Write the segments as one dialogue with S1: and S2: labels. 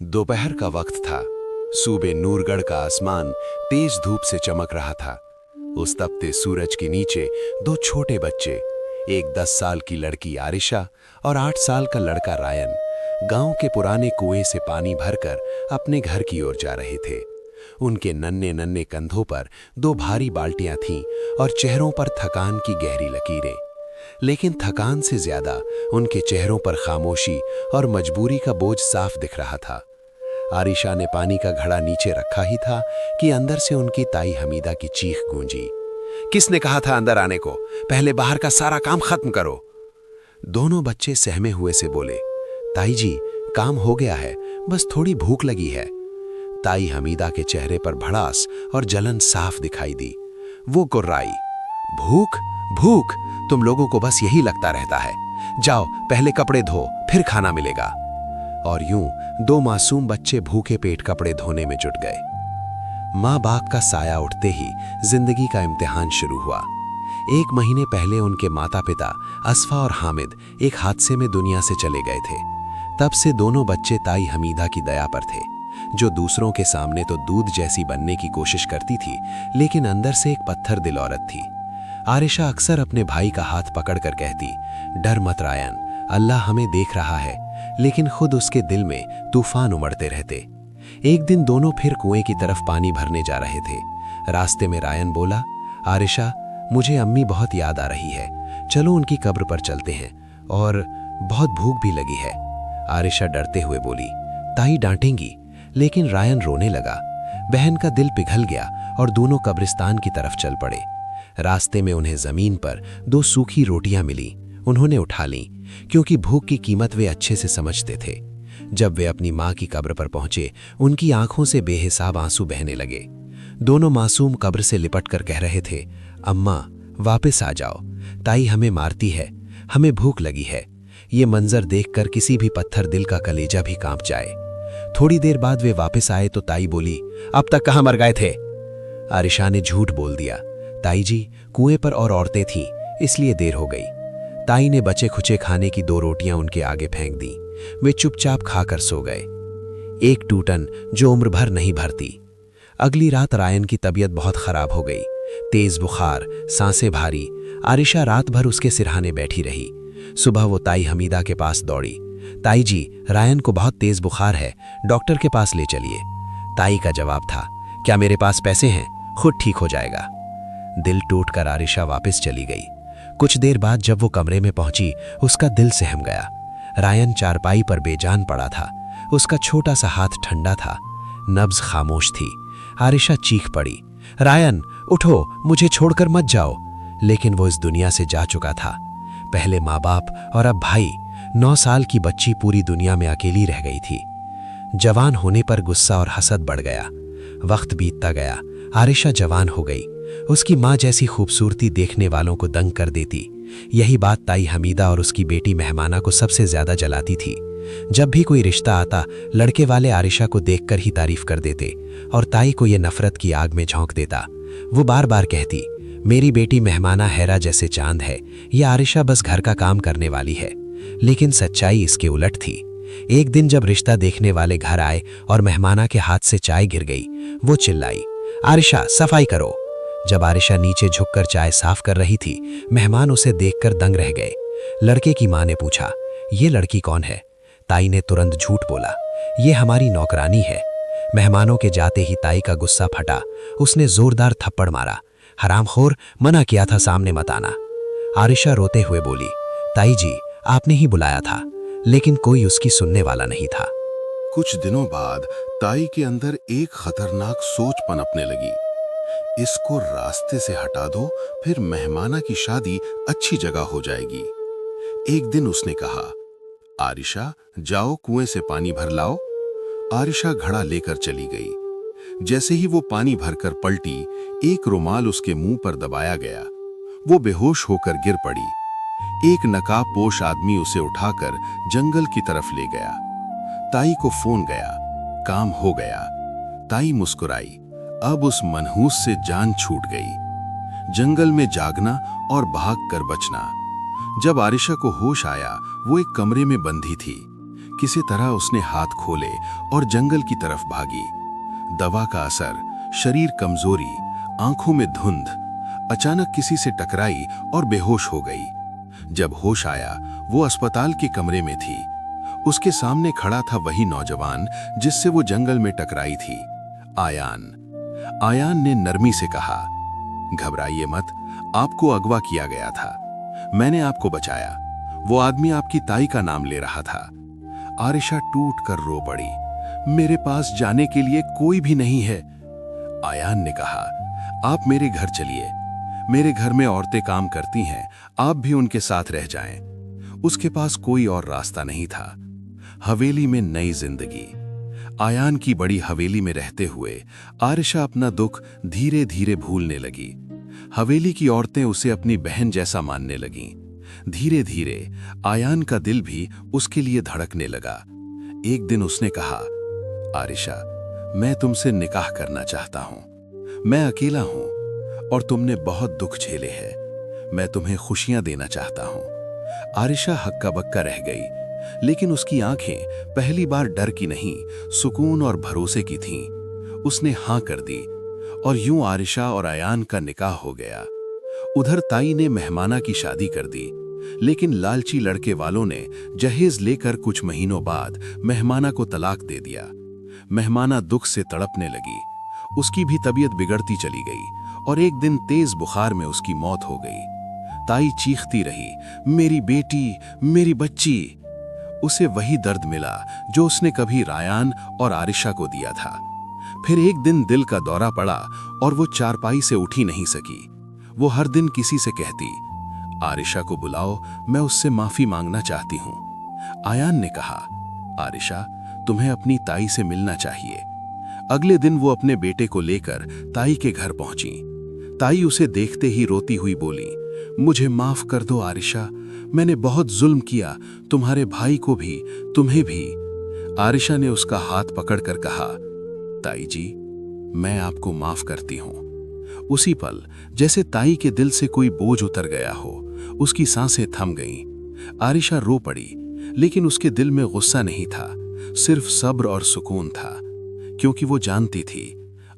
S1: दोपहर का वक्त था। सूबे नूरगढ़ का आसमान तेज धूप से चमक रहा था। उस तपते सूरज के नीचे दो छोटे बच्चे, एक 10 साल की लड़की आरिशा और 8 साल का लड़का रायन, गांव के पुराने कुएं से पानी भरकर अपने घर की ओर जा रहे थे। उनके नन्हे नन्हे कंधों पर दो भारी बाल्टियां थीं और चेहरों पर थकान की गहरी लकीरें। लेकिन थकान से ज्यादा उनके चेहरों पर खामोशी और मजबूरी का बोझ साफ दिख रहा था। आरिशा ने पानी का घड़ा नीचे रखा ही था कि अंदर से उनकी ताई हमीदा की चीख गूंजी। किसने कहा था अंदर आने को? पहले बाहर का सारा काम खत्म करो। दोनों बच्चे सहमे हुए से बोले, ताई जी, काम हो गया है, बस थोड़ी भूख लगी है। ताई हमीदा के चेहरे पर भड़ास और जलन साफ दिखाई दी। वो कुर्राई, भूख भूख, तुम लोगों को बस यही लगता रहता है। जाओ पहले कपड़े धो, फिर खाना मिलेगा। और यूं दो मासूम बच्चे भूखे पेट कपड़े धोने में जुट गए। माँ बाप का साया उठते ही जिंदगी का इम्तिहान शुरू हुआ। 1 महीने पहले उनके माता पिता असफा और हामिद एक हादसे में दुनिया से चले गए थे। तब से दोनों बच्चे ताई हमीदा की दया पर थे, जो दूसरों के सामने तो दूध जैसी बनने की कोशिश करती थी, लेकिन अंदर से एक पत्थर दिल औरत थी। आरिशा अक्सर अपने भाई का हाथ पकड़कर कहती, डर मत रायन, अल्लाह हमें देख रहा है, लेकिन खुद उसके दिल में तूफान उमड़ते रहते। एक दिन दोनों फिर कुएं की तरफ पानी भरने जा रहे थे। रास्ते में रायन बोला, आरिशा, मुझे अम्मी बहुत याद आ रही है, चलो उनकी कब्र पर चलते हैं, और बहुत भूख भी लगी है। आरिशा डरते हुए बोली, ताई डांटेंगी। लेकिन रायन रोने लगा। बहन का दिल पिघल गया और दोनों कब्रिस्तान की तरफ चल पड़े। रास्ते में उन्हें जमीन पर 2 सूखी रोटियां मिली। उन्होंने उठा लीं, क्योंकि भूख की कीमत वे अच्छे से समझते थे। जब वे अपनी मां की कब्र पर पहुंचे, उनकी आंखों से बेहिसाब आंसू बहने लगे। दोनों मासूम कब्र से लिपटकर कह रहे थे, अम्मा वापस आ जाओ, ताई हमें मारती है, हमें भूख लगी है। ये मंजर देखकर किसी भी पत्थर दिल का कलेजा भी कांप जाए। थोड़ी देर बाद वे वापस आए तो ताई बोली, अब तक कहां मर गए थे? आरिशा ने झूठ बोल दिया, ताई जी, कुएं पर और औरतें थीं, इसलिए देर हो गई। ताई ने बचे खुचे खाने की 2 रोटियां उनके आगे फेंक दी। वे चुपचाप खाकर सो गए। एक टूटन जो उम्र भर नहीं भरती। अगली रात रायन की तबीयत बहुत खराब हो गई। तेज बुखार, सांसें भारी। आरिशा रात भर उसके सिरहाने बैठी रही। सुबह वो ताई हमीदा के पास दौड़ी, ताई जी, रायन को बहुत तेज बुखार है, डॉक्टर के पास ले चलिए। ताई का जवाब था, क्या मेरे पास पैसे हैं? खुद ठीक हो जाएगा। दिल टूटकर आरिशा वापस चली गई। कुछ देर बाद जब वो कमरे में पहुंची, उसका दिल सहम गया। रायन चारपाई पर बेजान पड़ा था। उसका छोटा सा हाथ ठंडा था, नब्ज खामोश थी। आरिशा चीख पड़ी, रायन उठो, मुझे छोड़कर मत जाओ। लेकिन वो इस दुनिया से जा चुका था। पहले माँ बाप और अब भाई। 9 साल की बच्ची पूरी दुनिया में अकेली रह गई थी। जवान होने पर गुस्सा और हसद बढ़ गया। वक्त बीतता गया, आरिशा जवान हो गई। उसकी माँ जैसी खूबसूरती देखने वालों को दंग कर देती। यही बात ताई हमीदा और उसकी बेटी मेहमाना को सबसे ज्यादा जलाती थी। जब भी कोई रिश्ता आता, लड़के वाले आरिशा को देखकर ही तारीफ कर देते और ताई को यह नफरत की आग में झोंक देता। वो बार बार कहती, मेरी बेटी मेहमाना हैरा जैसे चांद है, यह आरिशा बस घर का काम करने वाली है। लेकिन सच्चाई इसके उलट थी। एक दिन जब रिश्ता देखने वाले घर आए और मेहमाना के हाथ से चाय गिर गई, वो चिल्लाई, आरिशा सफाई करो। जब आरिशा नीचे झुककर चाय साफ कर रही थी, मेहमान उसे देखकर दंग रह गए। लड़के की मां ने पूछा, ये लड़की कौन है? ताई ने तुरंत झूठ बोला, ये हमारी नौकरानी है। मेहमानों के जाते ही ताई का गुस्सा फटा। उसने जोरदार थप्पड़ मारा, हरामखोर, मना किया था सामने मत आना। आरिशा रोते हुए बोली, ताई जी, आपने ही बुलाया था। लेकिन कोई उसकी सुनने वाला नहीं था।
S2: कुछ दिनों बाद ताई के अंदर एक खतरनाक सोच पनपने लगी। इसको रास्ते से हटा दो, फिर मेहमाना की शादी अच्छी जगह हो जाएगी। एक दिन उसने कहा, आरिशा जाओ कुएं से पानी भर लाओ। आरिशा घड़ा लेकर चली गई। जैसे ही वो पानी भरकर पलटी, एक रुमाल उसके मुंह पर दबाया गया। वो बेहोश होकर गिर पड़ी। एक नकाबपोश आदमी उसे उठाकर जंगल की तरफ ले गया। ताई को फोन गया, काम हो गया। ताई मुस्कुराई, अब उस मनहूस से जान छूट गई। जंगल में जागना और भाग कर बचना। जब आरिशा को होश आया, वो एक कमरे में बंधी थी। किसी तरह उसने हाथ खोले और जंगल की तरफ भागी। दवा का असर, शरीर कमजोरी, आंखों में धुंध। अचानक किसी से टकराई और बेहोश हो गई। जब होश आया, वो अस्पताल के कमरे में थी। उसके सामने खड़ा था वही नौजवान जिससे वो जंगल में टकराई थी, आयान। आयान ने नरमी से कहा, घबराइए मत, आपको अगवा किया गया था, मैंने आपको बचाया। वो आदमी आपकी ताई का नाम ले रहा था। आरिशा टूट कर रो पड़ी, मेरे पास जाने के लिए कोई भी नहीं है। आयान ने कहा, आप मेरे घर चलिए, मेरे घर में औरतें काम करती हैं, आप भी उनके साथ रह जाएं। उसके पास कोई और रास्ता नहीं था। हवेली में नई जिंदगी। आयान की बड़ी हवेली में रहते हुए आरिशा अपना दुख धीरे धीरे भूलने लगी। हवेली की औरतें उसे अपनी बहन जैसा मानने लगीं। धीरे धीरे आयान का दिल भी उसके लिए धड़कने लगा। एक दिन उसने कहा, आरिशा, मैं तुमसे निकाह करना चाहता हूं। मैं अकेला हूं और तुमने बहुत दुख झेले हैं। मैं तुम्हें खुशियां देना चाहता हूं। आरिशा हक्का बक्का रह गई, लेकिन उसकी आंखें पहली बार डर की नहीं, सुकून और भरोसे की थीं। उसने हां कर दी और यूं आरिशा और आयान का निकाह हो गया। उधर ताई ने मेहमाना की शादी कर दी, लेकिन लालची लड़के वालों ने जहेज लेकर कुछ महीनों बाद मेहमाना को तलाक दे दिया। मेहमाना दुख से तड़पने लगी। उसकी भी तबीयत बिगड़ती चली गई और एक दिन तेज बुखार में उसकी मौत हो गई। ताई चीखती रही, मेरी बेटी, मेरी बच्ची। उसे वही दर्द मिला जो उसने कभी रायान और आरिशा को दिया था। फिर एक दिन दिल का दौरा पड़ा और वो चारपाई से उठ ही नहीं सकी। वो हर दिन किसी से कहती, आरिशा को बुलाओ, मैं उससे माफी मांगना चाहती हूं। आयान ने कहा, आरिशा, तुम्हें अपनी ताई से मिलना चाहिए। अगले दिन वो अपने बेटे को लेकर ताई के घर पहुंची। ताई उसे देखते ही रोती हुई बोली, मुझे माफ कर दो आरिशा, मैंने बहुत जुल्म किया, तुम्हारे भाई को भी, तुम्हें भी। आरिशा ने उसका हाथ पकड़कर कहा, ताई जी, मैं आपको माफ करती हूं। उसी पल जैसे ताई के दिल से कोई बोझ उतर गया हो, उसकी सांसें थम गईं। आरिशा रो पड़ी, लेकिन उसके दिल में गुस्सा नहीं था, सिर्फ सब्र और सुकून था, क्योंकि वो जानती थी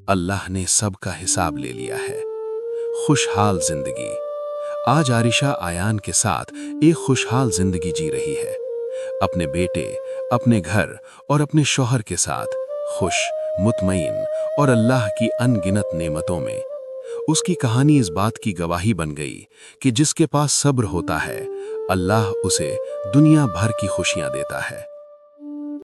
S2: अल्लाह ने सबका हिसाब ले लिया है। खुशहाल जिंदगी। आज आरिशा आयान के साथ एक खुशहाल जिंदगी जी रही है, अपने बेटे, अपने घर और अपने शौहर के साथ, खुश, मुतमईन और अल्लाह की अनगिनत नेमतों में। उसकी कहानी इस बात की गवाही बन गई कि जिसके पास सब्र होता है, अल्लाह उसे दुनिया भर की खुशियां देता है।